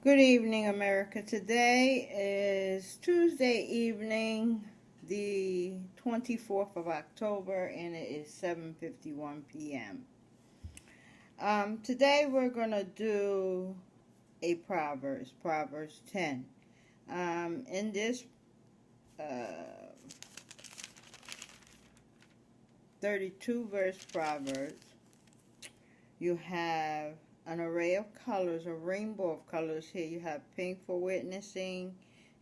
Good evening, America. Today is Tuesday evening, the 24th of October, and it is 7:51 p.m. Today we're going to do a Proverbs 10. In this uh, 32 verse Proverbs, you have an array of colors, a rainbow of colors here. You have pink for witnessing,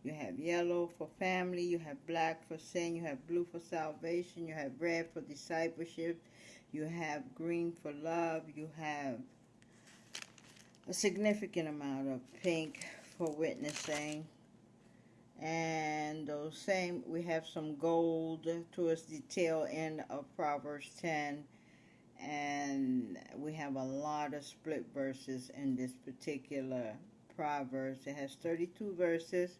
you have yellow for family, you have black for sin, you have blue for salvation, you have red for discipleship, you have green for love, you have a significant amount of pink for witnessing. And those same, we have some gold towards the tail end of Proverbs 10. And we have a lot of split verses in this particular Proverbs. It has 32 verses,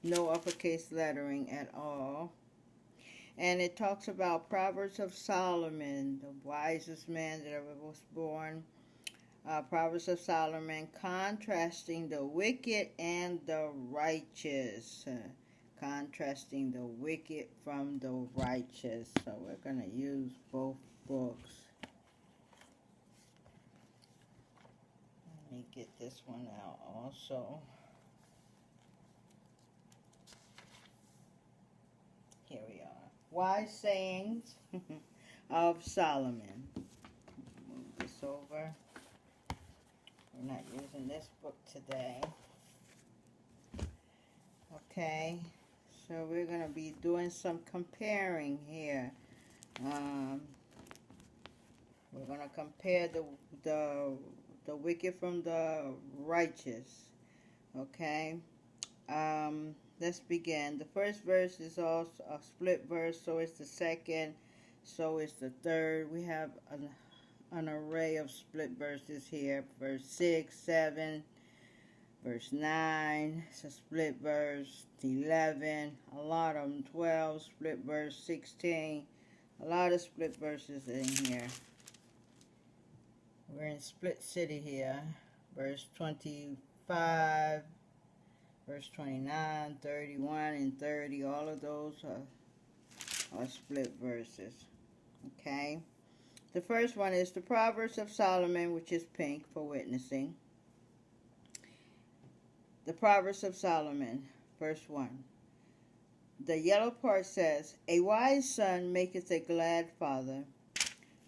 no uppercase lettering at all. And it talks about Proverbs of Solomon, the wisest man that ever was born. Proverbs of Solomon, contrasting the wicked and the righteous. Contrasting the wicked from the righteous. So we're going to use both books. Let me get this one out also. Here we are. Wise sayings of Solomon. Move this over. We're not using this book today. Okay, so we're going to be doing some comparing here. We're going to compare the wicked from the righteous. Okay. Let's begin. The first verse is also a split verse, so is the second, so is the third. We have an array of split verses here. Verse 6, 7, verse 9, it's a split verse. 11, a lot of them. 12, split verse. 16, a lot of split verses in here. We're in Split City here. Verse 25, verse 29, 31, and 30. All of those are split verses. Okay. The first one is the Proverbs of Solomon, which is pink for witnessing. The Proverbs of Solomon, verse 1. The yellow part says, "A wise son maketh a glad father,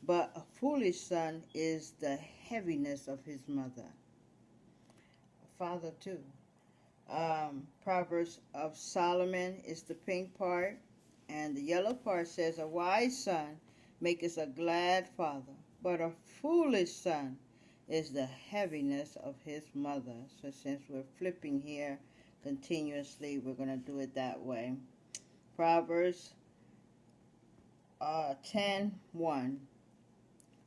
but a foolish son is the heaviness of his mother." Father too. Proverbs of Solomon is the pink part, and the yellow part says, "A wise son maketh a glad father, but a foolish son is the heaviness of his mother." So since we're flipping here continuously, we're going to do it that way. Proverbs 10:1.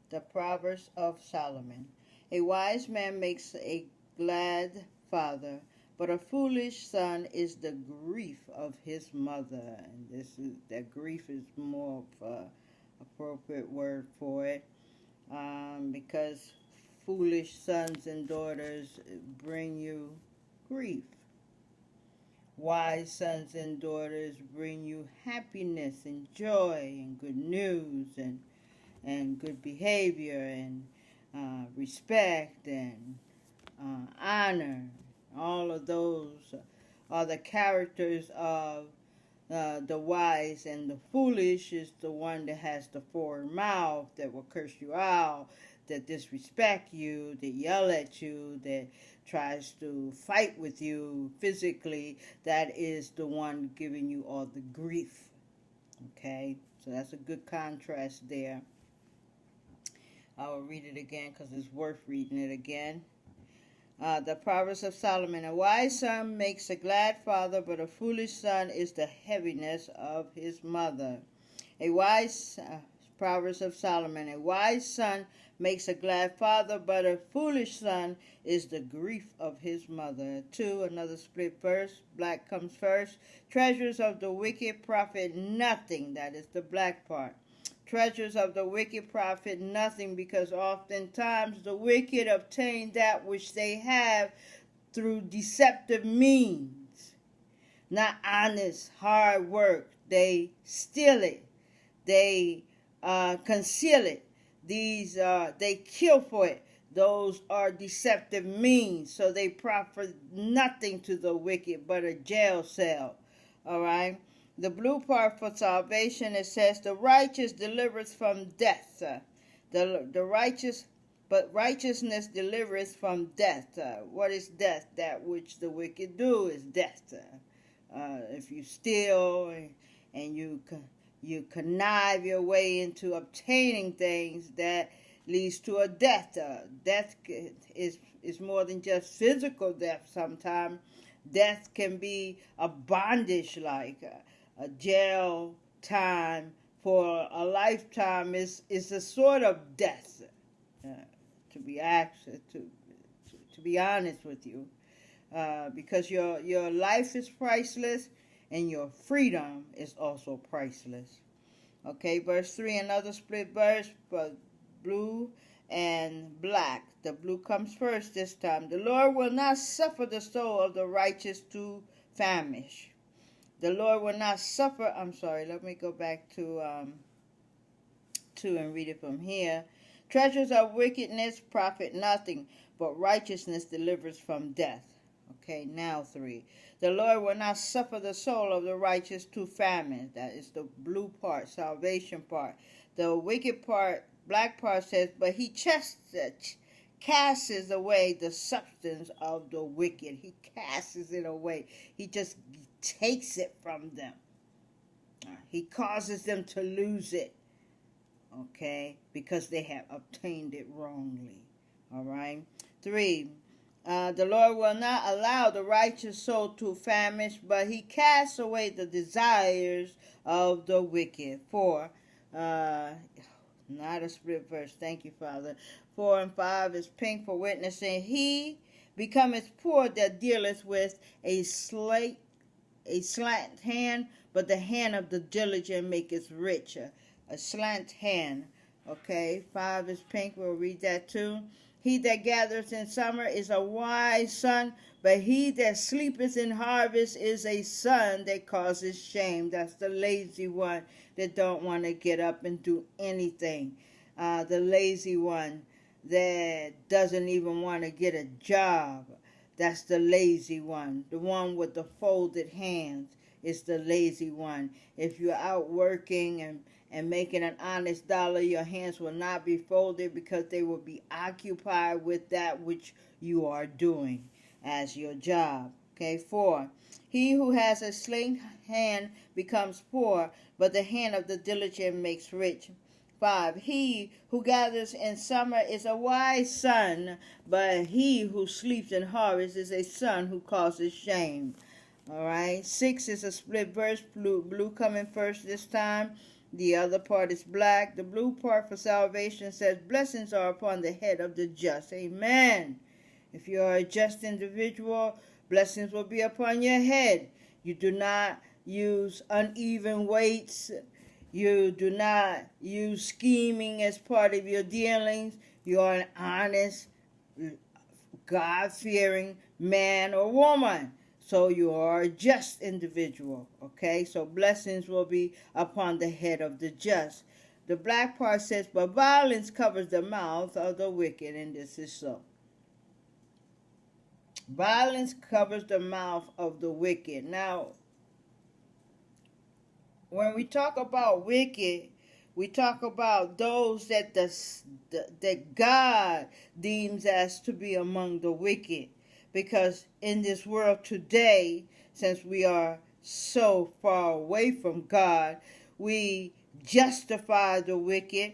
The Proverbs of Solomon. "A wise man makes a glad father, but a foolish son is the grief of his mother." And that grief is more of an appropriate word for it, because foolish sons and daughters bring you grief. Wise sons and daughters bring you happiness and joy and good news and good behavior and respect and honor. All of those are the characters of the wise, and the foolish is the one that has the forward mouth, that will curse you out, that disrespect you, that yell at you, that tries to fight with you physically. That is the one giving you all the grief. Okay, so that's a good contrast there. I will read it again because it's worth reading it again. The Proverbs of Solomon. "A wise son makes a glad father, but a foolish son is the heaviness of his mother." Proverbs of Solomon. "A wise son makes a glad father, but a foolish son is the grief of his mother." 2, another split verse. Black comes first. "Treasures of the wicked profit nothing." That is the black part. Treasures of the wicked profit nothing, because oftentimes the wicked obtain that which they have through deceptive means, not honest, hard work. They steal it. They conceal it. They kill for it. Those are deceptive means. So they profit nothing to the wicked but a jail cell. All right. The blue part for salvation, it says the righteous delivers from death. The righteous, but righteousness delivers from death. What is death? That which the wicked do is death. If you steal and you connive your way into obtaining things, that leads to a death. Death is more than just physical death. Sometimes death can be a bondage, like a jail time for a lifetime is a sort of death. To be honest with you, because your life is priceless and your freedom is also priceless. Okay, verse 3, another split verse, but blue and black. The blue comes first this time. The Lord will not suffer the soul of the righteous to famish. The Lord will not suffer. I'm sorry, let me go back to 2 and read it from here. Treasures of wickedness profit nothing, but righteousness delivers from death. Okay, now 3. The Lord will not suffer the soul of the righteous to famine. That is the blue part, salvation part. The wicked part, black part, says, but he casts away the substance of the wicked. He casts it away. He just takes it from them. He causes them to lose it. Okay, because they have obtained it wrongly. All right. 3. The Lord will not allow the righteous soul to famish, but he casts away the desires of the wicked. 4. Not a split verse. Thank you, Father. 4 and 5 is pink for witnessing. He becometh poor that dealeth with a slant hand, but the hand of the diligent maketh rich. A slant hand. Okay, 5 is pink. We'll read that too. He that gathereth in summer is a wise son, but he that sleepeth in harvest is a son that causes shame. That's the lazy one that don't want to get up and do anything. The lazy one that doesn't even want to get a job. That's the lazy one. The one with the folded hands is the lazy one. If you're out working and making an honest dollar, your hands will not be folded because they will be occupied with that which you are doing as your job. Okay, 4. He who has a slack hand becomes poor, but the hand of the diligent makes rich. 5. He who gathers in summer is a wise son, but he who sleeps in harvest is a son who causes shame. All right. 6 is a split verse. Blue coming first this time. The other part is black. The blue part for salvation says, blessings are upon the head of the just. Amen. If you are a just individual, blessings will be upon your head. You do not use uneven weights. You do not use scheming as part of your dealings. You are an honest, God-fearing man or woman. So you are a just individual, okay? So blessings will be upon the head of the just. The black part says, but violence covers the mouth of the wicked, and this is so. Violence covers the mouth of the wicked. Now, when we talk about wicked, we talk about those that that God deems as to be among the wicked. Because in this world today, since we are so far away from God, we justify the wicked.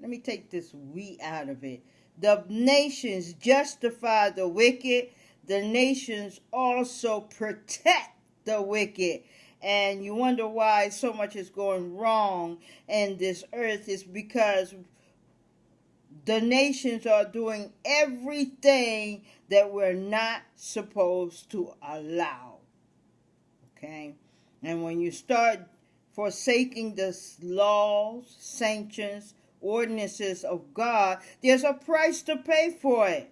Let me take this "we" out of it. The nations justify the wicked. The nations also protect the wicked. And you wonder why so much is going wrong in this earth is because the nations are doing everything that we're not supposed to allow. Okay? And when you start forsaking the laws, sanctions, ordinances of God, there's a price to pay for it.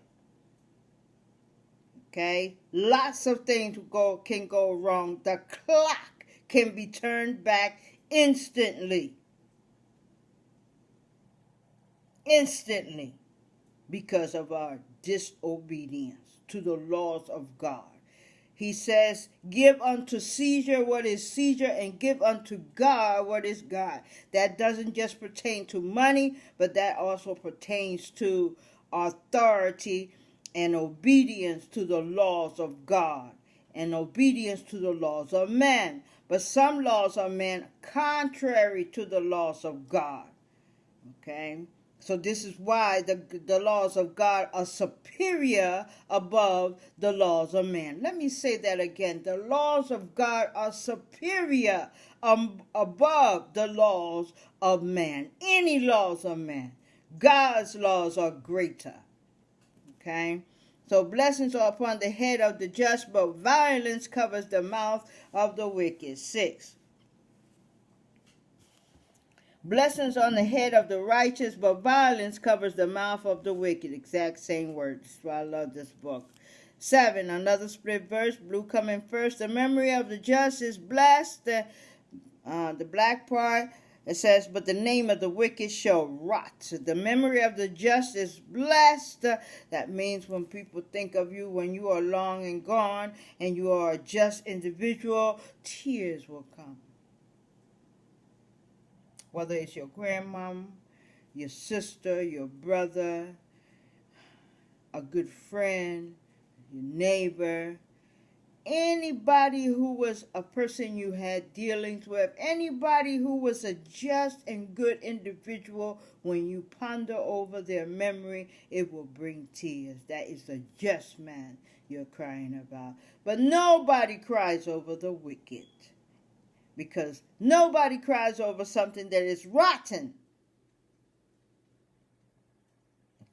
Okay? Lots of things can go wrong. The clock can be turned back instantly. Instantly. Because of our disobedience to the laws of God. He says, give unto Caesar what is Caesar, and give unto God what is God. That doesn't just pertain to money, but that also pertains to authority and obedience to the laws of God and obedience to the laws of man. But some laws of man contrary to the laws of God. Okay? So this is why the laws of God are superior above the laws of man. Let me say that again. The laws of God are superior above the laws of man. Any laws of man. God's laws are greater. Okay? So blessings are upon the head of the just, but violence covers the mouth of the wicked. 6. Blessings on the head of the righteous, but violence covers the mouth of the wicked. Exact same words. That's why I love this book. 7. Another split verse. Blue coming first. The memory of the just is blessed. The black part, it says, but the name of the wicked shall rot. The memory of the just is blessed. That means when people think of you when you are long and gone and you are a just individual, tears will come. Whether it's your grandmom, your sister, your brother, a good friend, your neighbor, anybody who was a person you had dealings with, anybody who was a just and good individual, when you ponder over their memory, it will bring tears. That is the just man you're crying about. But nobody cries over the wicked. Because nobody cries over something that is rotten.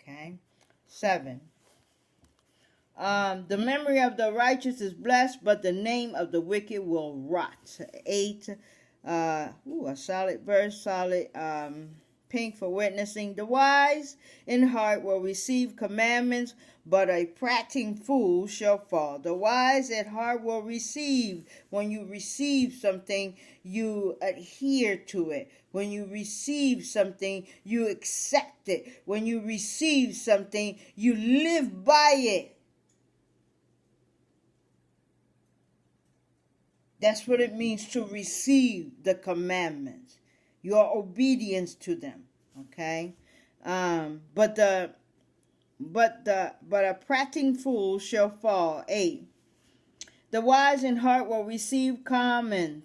Okay? 7. The memory of the righteous is blessed, but the name of the wicked will rot. 8. A solid verse, solid pink for witnessing. The wise in heart will receive commandments, but a prating fool shall fall. The wise at heart will receive. When you receive something, you adhere to it. When you receive something, you accept it. When you receive something, you live by it. That's what it means to receive the commandments. Your obedience to them. Okay? But a prating fool shall fall. 8. The wise in heart will receive commands,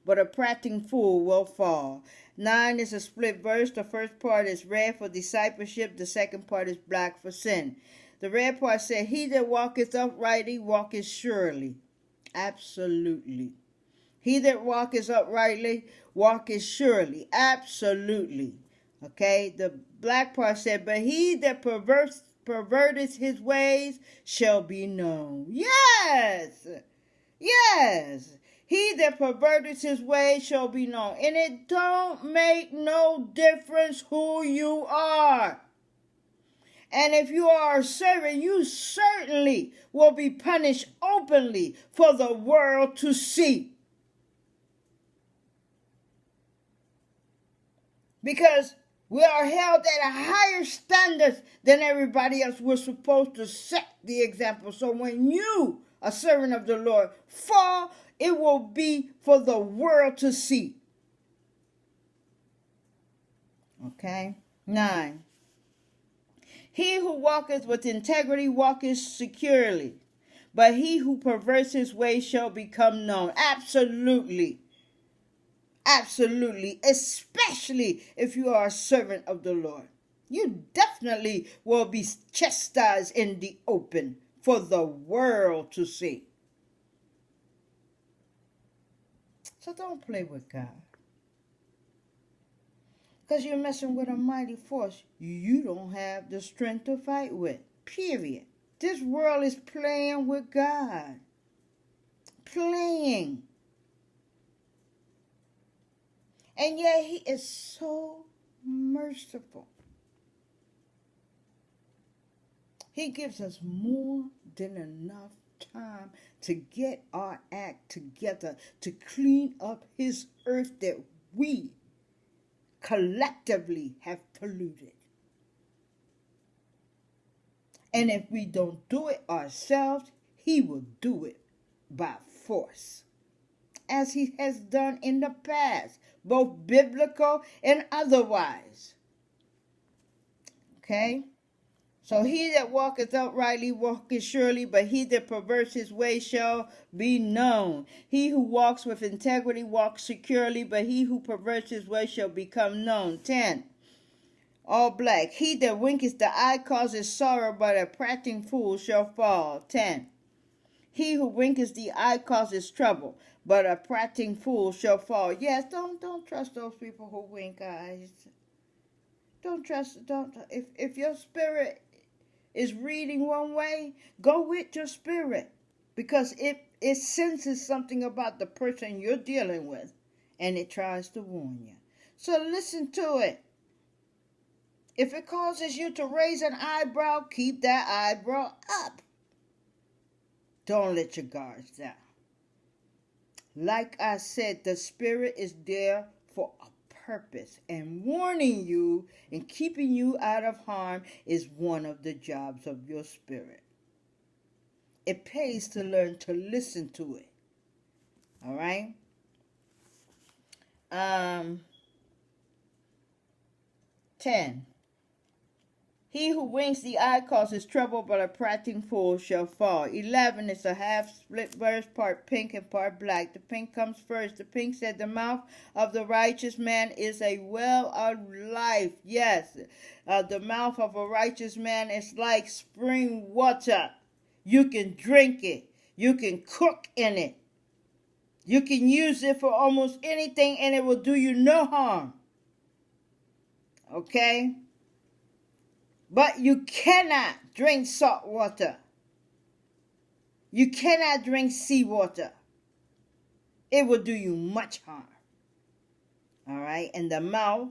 but a prating fool will fall. 9 is a split verse. The first part is red for discipleship. The second part is black for sin. The red part said, he that walketh uprightly walketh surely. Absolutely. He that walketh uprightly walketh surely. Absolutely. Okay? The black part said, but he that perverteth his ways shall be known. Yes! Yes! He that perverteth his ways shall be known. And it don't make no difference who you are. And if you are a servant, you certainly will be punished openly for the world to see. Because we are held at a higher standard than everybody else. We're supposed to set the example. So when you, a servant of the Lord, fall, it will be for the world to see. Okay? 9. He who walketh with integrity walketh securely, but he who perverts his way shall become known. Absolutely. Absolutely. Especially if you are a servant of the Lord. You definitely will be chastised in the open for the world to see. So don't play with God. Because you're messing with a mighty force you don't have the strength to fight with. Period. This world is playing with God. Playing. And yet he is so merciful. He gives us more than enough time to get our act together, to clean up his earth that we collectively have polluted. And if we don't do it ourselves, he will do it by force, as he has done in the past, both biblical and otherwise. Okay? So he that walketh uprightly walketh surely, but he that perverts his way shall be known. He who walks with integrity walks securely, but he who perverts his way shall become known. 10. All black. He that winketh the eye causes sorrow, but a prating fool shall fall. 10. He who winketh the eye causes trouble, but a prating fool shall fall. Yes, don't trust those people who wink eyes. Don't if your spirit is reading one way, go with your spirit, because it senses something about the person you're dealing with, and it tries to warn you. So listen to it. If it causes you to raise an eyebrow, keep that eyebrow up. Don't let your guards down. Like I said, the spirit is there for a purpose, and warning you and keeping you out of harm is one of the jobs of your spirit. It pays to learn to listen to it. All right? 10. He who winks the eye causes trouble, but a prating fool shall fall. 11 is a half-split verse, part pink and part black. The pink comes first. The pink said, the mouth of the righteous man is a well of life. Yes, the mouth of a righteous man is like spring water. You can drink it. You can cook in it. You can use it for almost anything, and it will do you no harm. Okay? But you cannot drink salt water. You cannot drink seawater. It will do you much harm. All right? And the mouth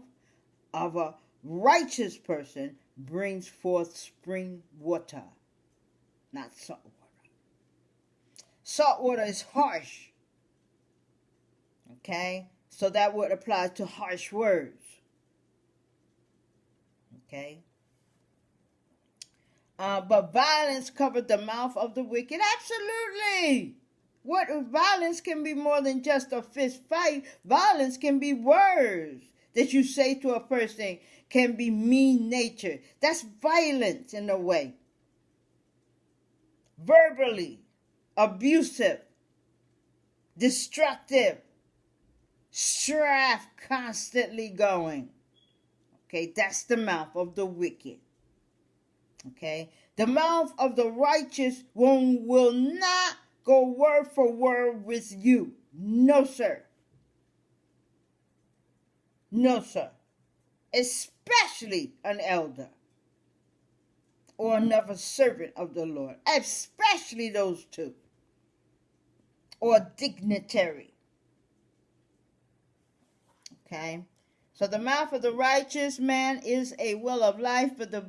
of a righteous person brings forth spring water, not salt water. Salt water is harsh. Okay? So that would apply to harsh words. Okay? But violence covered the mouth of the wicked. Absolutely. What violence can be more than just a fist fight? Violence can be words that you say to a person, can be mean-natured. That's violence in a way. Verbally, abusive, destructive, strife constantly going. Okay, that's the mouth of the wicked. Okay, the mouth of the righteous one will not go word for word with you. No, sir. No, sir. Especially an elder or another servant of the Lord. Especially those two. Or a dignitary. Okay. So the mouth of the righteous man is a well of life, but the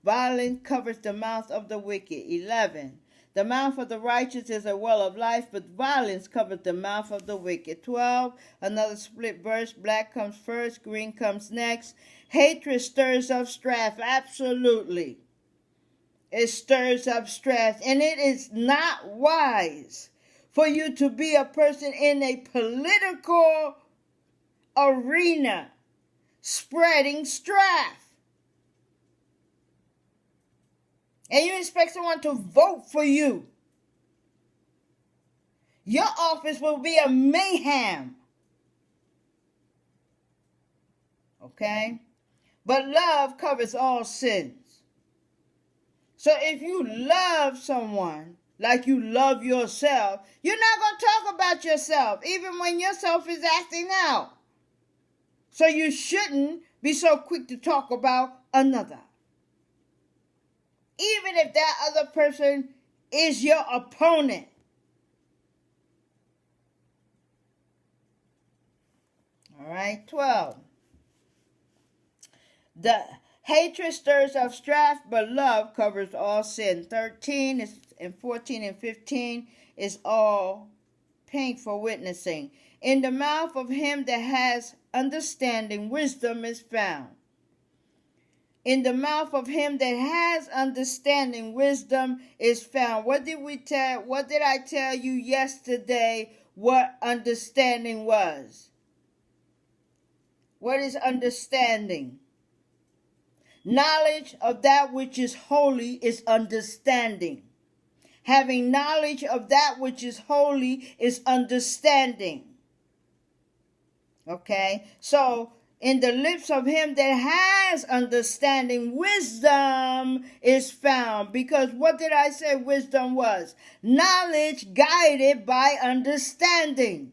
violent covers the mouth of the wicked. 11. The mouth of the righteous is a well of life, but violence covers the mouth of the wicked. 12. Another split verse. Black comes first, green comes next. Hatred stirs up strife. Absolutely. It stirs up strife, and it is not wise for you to be a person in a political arena spreading strife. And you expect someone to vote for you. Your office will be a mayhem. Okay? But love covers all sins. So if you love someone like you love yourself, you're not going to talk about yourself, even when yourself is acting out. So you shouldn't be so quick to talk about another. Even if that other person is your opponent. All right, 12. Hatred stirs up strife, but love covers all sin. 13 and 14 and 15 is all pink for witnessing. In the mouth of him that has understanding, wisdom is found. In the mouth of him that has understanding, wisdom is found. What did I tell you yesterday what understanding was? What is understanding? Knowledge of that which is holy is understanding. Having knowledge of that which is holy is understanding. Okay? So, in the lips of him that has understanding, wisdom is found. Because what did I say wisdom was? Knowledge guided by understanding.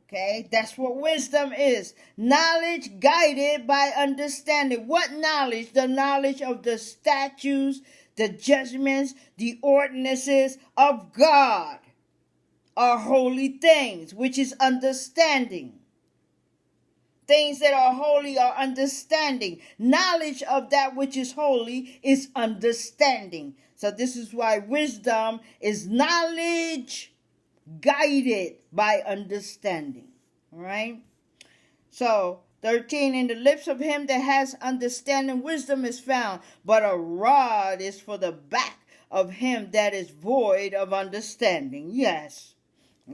Okay, that's what wisdom is. Knowledge guided by understanding. What knowledge? The knowledge of the statutes, the judgments, the ordinances of God are holy things, which is understanding. Things that are holy are understanding. Knowledge of that which is holy is understanding. So this is why wisdom is knowledge guided by understanding. All right? So, 13, in the lips of him that has understanding, wisdom is found, but a rod is for the back of him that is void of understanding. Yes.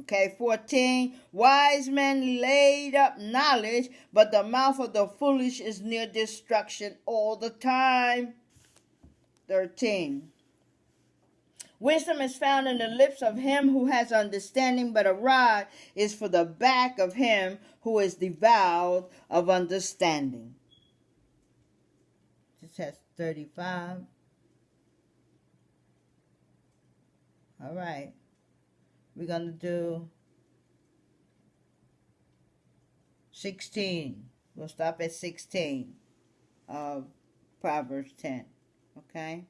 Okay, 14, wise men laid up knowledge, but the mouth of the foolish is near destruction all the time. 13. Wisdom is found in the lips of him who has understanding, but a rod is for the back of him who is devoid of understanding. This has 35. All right. We're going to do 16. We'll stop at 16 of Proverbs 10. Okay?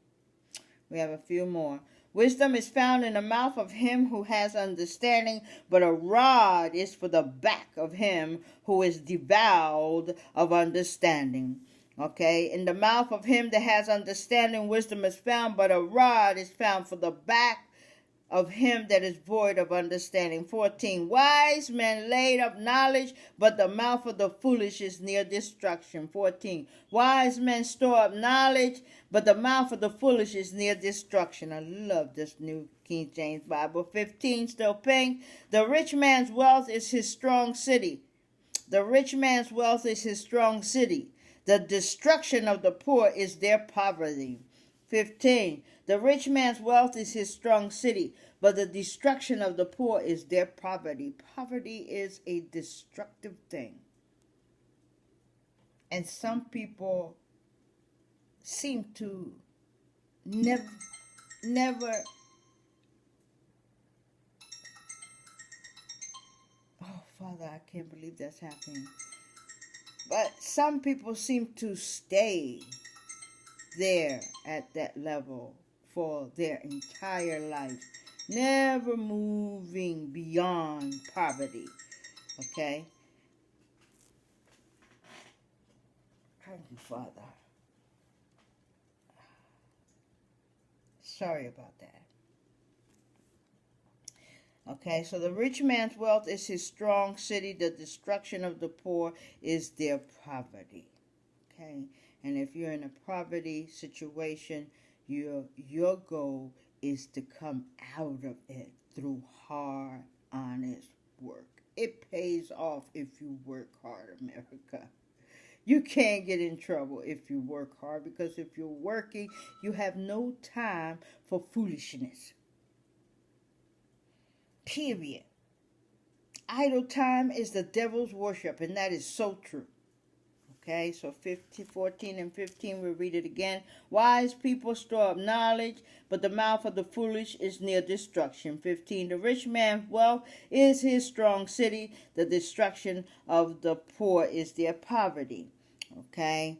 We have a few more. Wisdom is found in the mouth of him who has understanding, but a rod is for the back of him who is devoid of understanding. Okay? In the mouth of him that has understanding, wisdom is found, but a rod is found for the back of him that is void of understanding. 14. Wise men laid up knowledge, but the mouth of the foolish is near destruction. 14. Wise men store up knowledge, but the mouth of the foolish is near destruction. I love this New King James Bible. 15. Still pink. The rich man's wealth is his strong city. The rich man's wealth is his strong city. The destruction of the poor is their poverty. 15. The rich man's wealth is his strong city, but the destruction of the poor is their poverty. Poverty is a destructive thing. And some people seem to never, oh, Father, I can't believe that's happening. But some people seem to stay there at that level for their entire life, never moving beyond poverty. Okay? Thank you, Father. Sorry about that. Okay, so the rich man's wealth is his strong city. The destruction of the poor is their poverty. Okay? And if you're in a poverty situation, your goal is to come out of it through hard, honest work. It pays off if you work hard, America. You can't get in trouble if you work hard, because if you're working, you have no time for foolishness. Period. Idle time is the devil's worship, and that is so true. Okay, so 14 and 15, we'll read it again. Wise people store up knowledge, but the mouth of the foolish is near destruction. 15, the rich man's wealth is his strong city. The destruction of the poor is their poverty. Okay,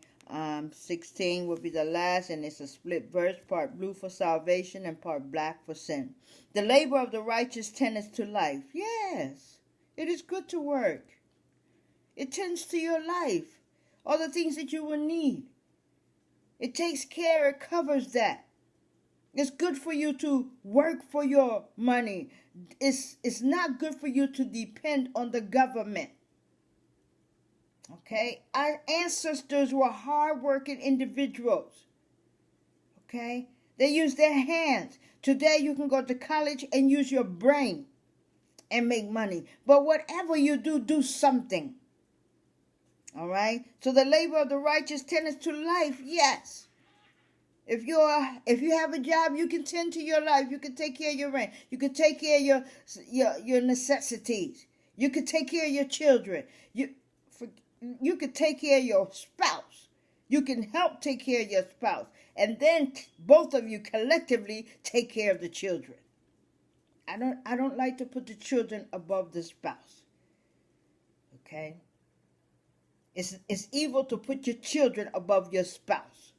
16 will be the last, and it's a split verse, part blue for salvation and part black for sin. The labor of the righteous tendeth to life. Yes, it is good to work. It tends to your life, all the things that you will need. It takes care, it covers that. It's good for you to work for your money. It's not good for you to depend on the government. Okay? Our ancestors were hardworking individuals. Okay? They used their hands. Today you can go to college and use your brain and make money. But whatever you do, do something. All right? So the labor of the righteous tends to life, yes. If you have a job, you can tend to your life. You can take care of your rent. You can take care of your necessities. You can take care of your children. You can take care of your spouse. You can help take care of your spouse. And then both of you collectively take care of the children. I don't like to put the children above the spouse. Okay? It's evil to put your children above your spouse.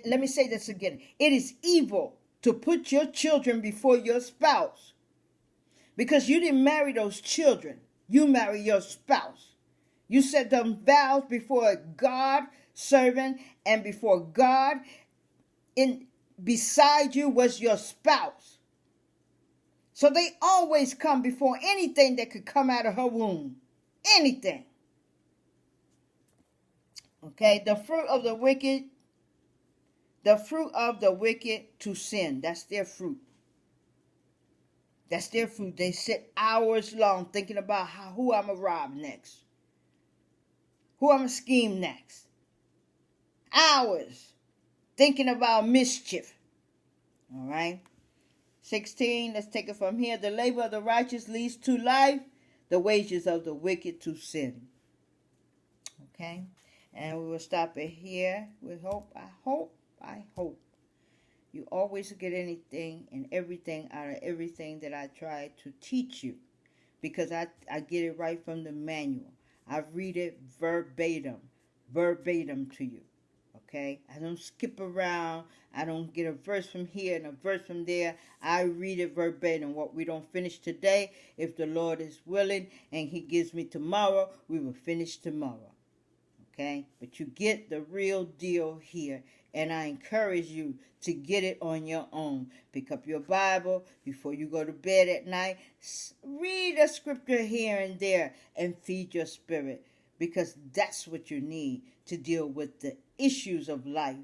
Let me say this again. It is evil to put your children before your spouse. Because you didn't marry those children. You marry your spouse. You said them vows before God, servant, and before God. Beside you was your spouse. So they always come before anything that could come out of her womb. Anything. Okay, the fruit of the wicked to sin. That's their fruit. That's their fruit. They sit hours long thinking about who I'm going to rob next. Who I'm going to scheme next. Hours thinking about mischief. All right. 16, let's take it from here. The labor of the righteous leads to life. The wages of the wicked to sin. Okay. And we will stop it here. I hope you always get anything and everything out of everything that I try to teach you, because I get it right from the manual. I read it verbatim to you. Okay? I don't skip around. I don't get a verse from here and a verse from there. I read it verbatim. What we don't finish today, if the Lord is willing and He gives me tomorrow, we will finish tomorrow. Okay? But you get the real deal here. And I encourage you to get it on your own. Pick up your Bible before you go to bed at night. Read a scripture here and there and feed your spirit, because that's what you need to deal with the issues of life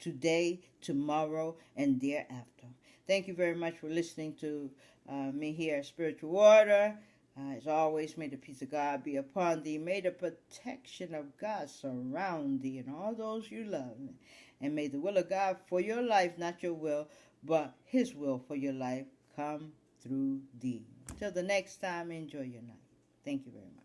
today, tomorrow, and thereafter. Thank you very much for listening to me here at Spiritual Water. As always, may the peace of God be upon thee. May the protection of God surround thee and all those you love. And may the will of God for your life, not your will, but His will for your life, come through thee. Until the next time, enjoy your night. Thank you very much.